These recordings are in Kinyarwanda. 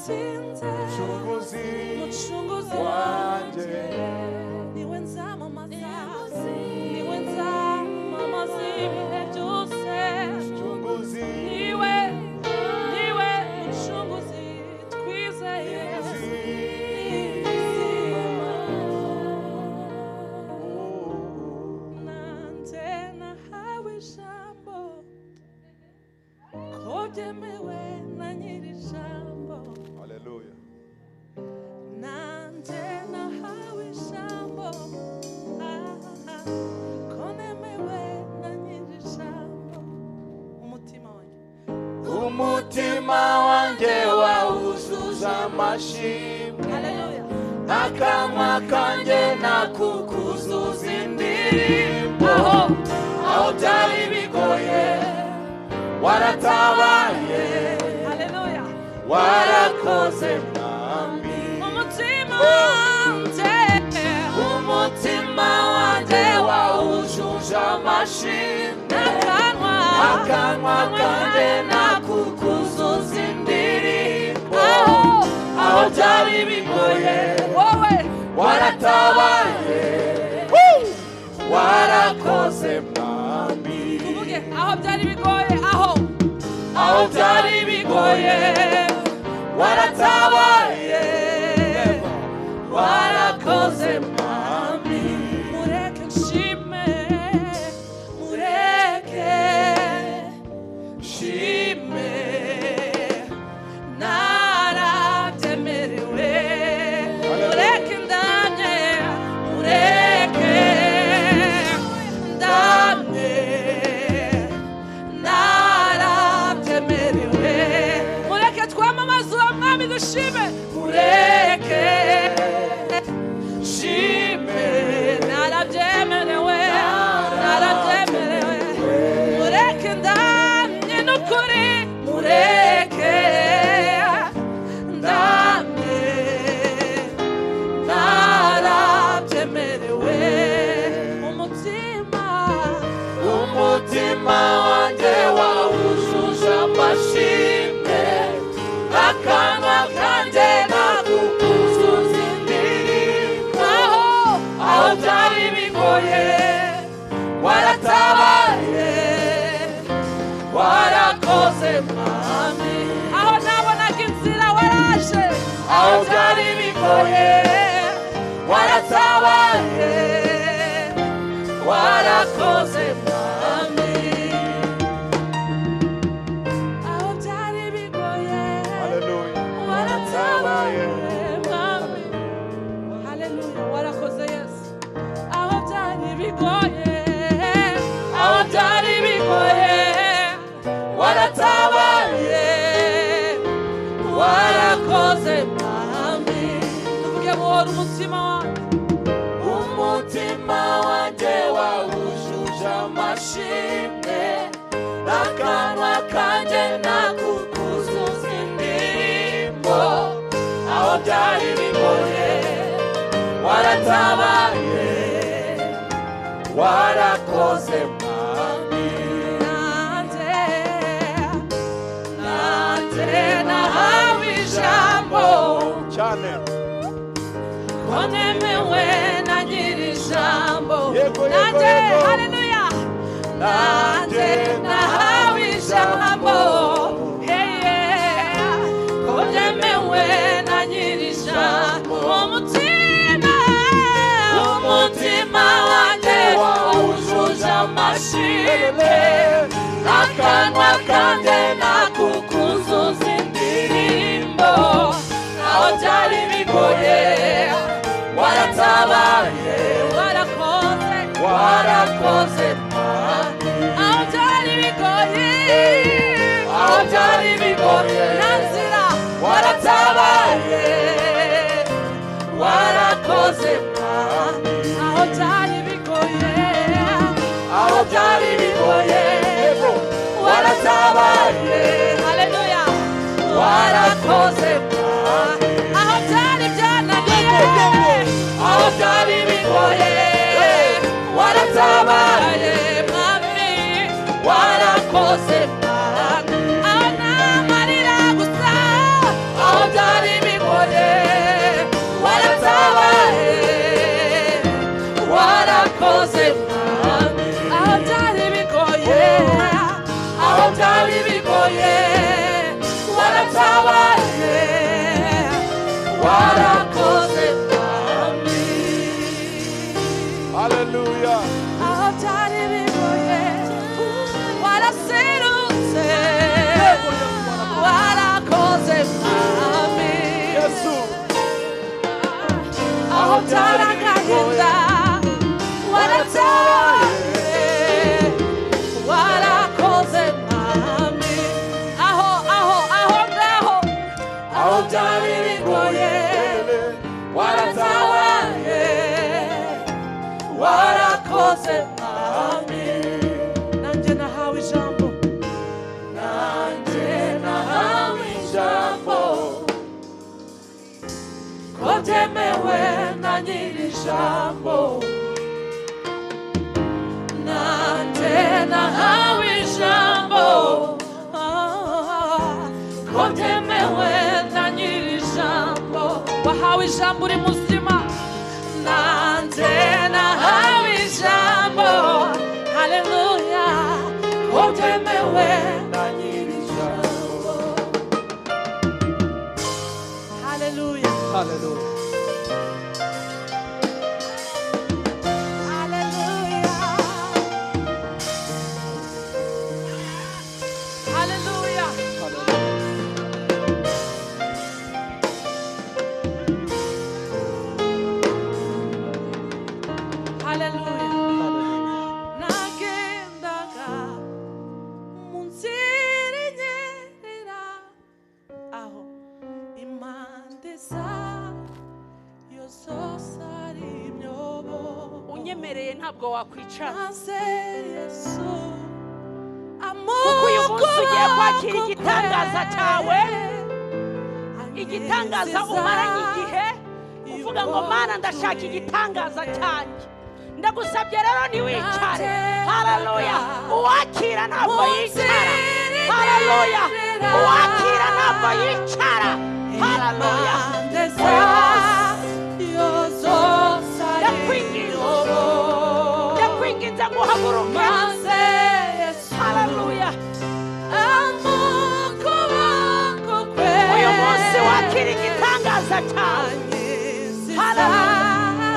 watsinze mucunguzi wanjye niwe nzamamaza niwe nzamamaza ibihe byose niwe mucunguzi twizeye nanjye nahawe ijambo ko byemewe na nyiri ijambo. Hallelujah. Nanjye nahawe ijambo ko nemewe na nyiri ijambo. Umutima wanjye wawuzuza amashimwe. Hallelujah. Akanwa kanjye nakukuzuza indirimbo. Aho byari bigoye waratabaye. Hallelujah. Warakoze mwami. Umutima wanjye wawuzuza amashimwe. Akanwa kanjye nakukuzuza indirimbo. Aho byari bigoye waratabaye. Warakoze mwami. Aho byari bigoye aho byari bigoye waratabaye. Warakoze mwami. mureke nshime mureke Shime narabyemerewe mureke ndamye mureke ndamye narabyemerewe mureke twamamaze uwo mwami dushime mureke shime narabyemerewe mureke ndamye n'ukuri mureke ndamye narabyemerewe umutima wanjye wawuzuza amashimwe. Akanwa kanjye nakukuzuza indirimbo. Aho byari bigoye waratabaye. Warakoze mwami. aho nabonaga inzira waraje Aho byari bigoye waratabaye. Warakoze mwami. aho byari bigoye Hallelujah. waratabaye mwami. Hallelujah. warakoze Yesu aho byari bigoye Waratabaye. warakoze mwami. tuvuge buhoro umutima wanjye wawuzuza amashimwe. Akanwa kanjye nakukuzuza indirimbo. Aho byari bigoye waratabaye. Warakoze mwami. nanjye nahawe ijambo cyane ko nemewe na nyiri ijambo. Yego, yego, nanjye yego. haleluya nanjye nahawe ijambo ko nemewe na nyiri ijambo. umutima wanjye wawuzuza amashimwe. Akanwa kanjye nakukuzuza indirimbo. Aho byari bigoye waratabaye. warakoze Warakoze mwami. aho byari bigoye warakoze mwami. Hallelujah. Aho byari bigoye waraserutse, warakoze mwami. Yesu. Aho byari agahinda waratabaye, warakoze mwami. Aho byari bigoye waratabaye, warakoze mwami. Nanjye nahawe ijambo, nanjye nahawe ijambo, ko byemewe na nyiri ijambo. Nanjye nahawe ijambo, ko byemewe na nyiri ijambo. Wahawe ijambo uri muzima. Nanjye nahawe ijambo, haleluya, ko byemewe na nyiri ijambo. Haleluya, Hallelujah. haleluya, haleluya. Haleluya. Nagendaga mu nzira inyerera, aho impande zayo zose ari imyobo. unyemereye ntabwo wakwicara, maze Yesu kuko uyu munsi ugiye kwakira igitangaza cyawe, igitangaza umaranye igihe uvuga ngo Mana ndashaka igitangaza cyanjye. Ndagusabye rero ntiwicare. Haleluya. Uwakira ntabwo yicara. Haleluya. Uwakira ntabwo yicara. Haleluya. Ndakwinginze ngo uhaguruke. Haleluya. Uyu munsi wakira igitangaza cyawe. Haleluya.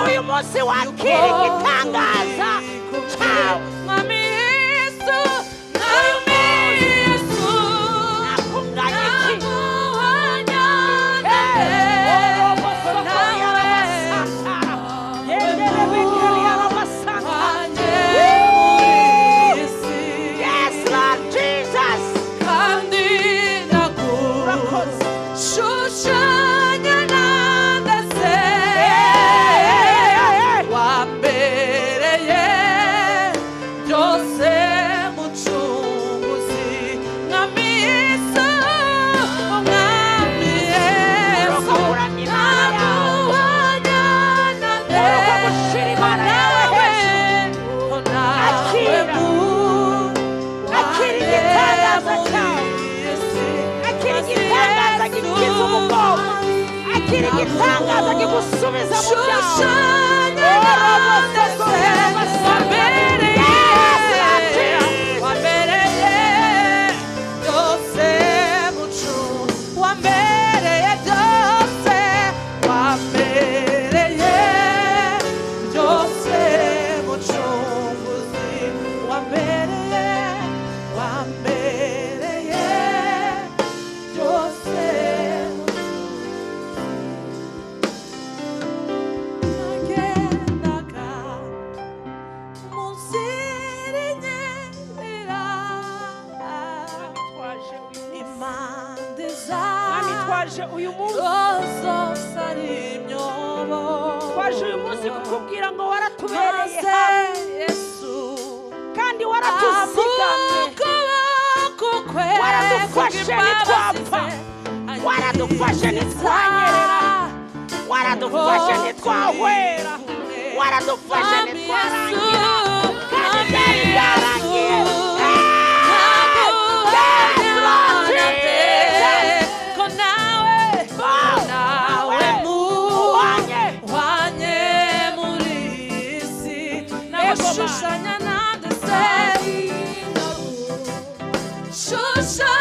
Uyu munsi wakira igitangaza cyawe. Mwami Yesu, mwami Yesu, nakunganya iki? Yes, Lord Jesus. kandi nakushushanya nandase wambereye byose mucunguzi. Mwami Yesu, mwami Yesu, naguhanya nande Akira igitangaza cyawe. Akira igitangaza gikiza umugongo. Akira igitangaza kigusubiza mu byawe. Uyu munsi twaje uyu munsi kukubwira ngo waratubereye hafi kandi waratuzigamye, waradufashe ntitwapfa, waradufashe ntitwanyerera, waradufashe ntitwahwera, waradufashe ntitwarangira kandi byari byarangiye. Shushanya nandase, Shusha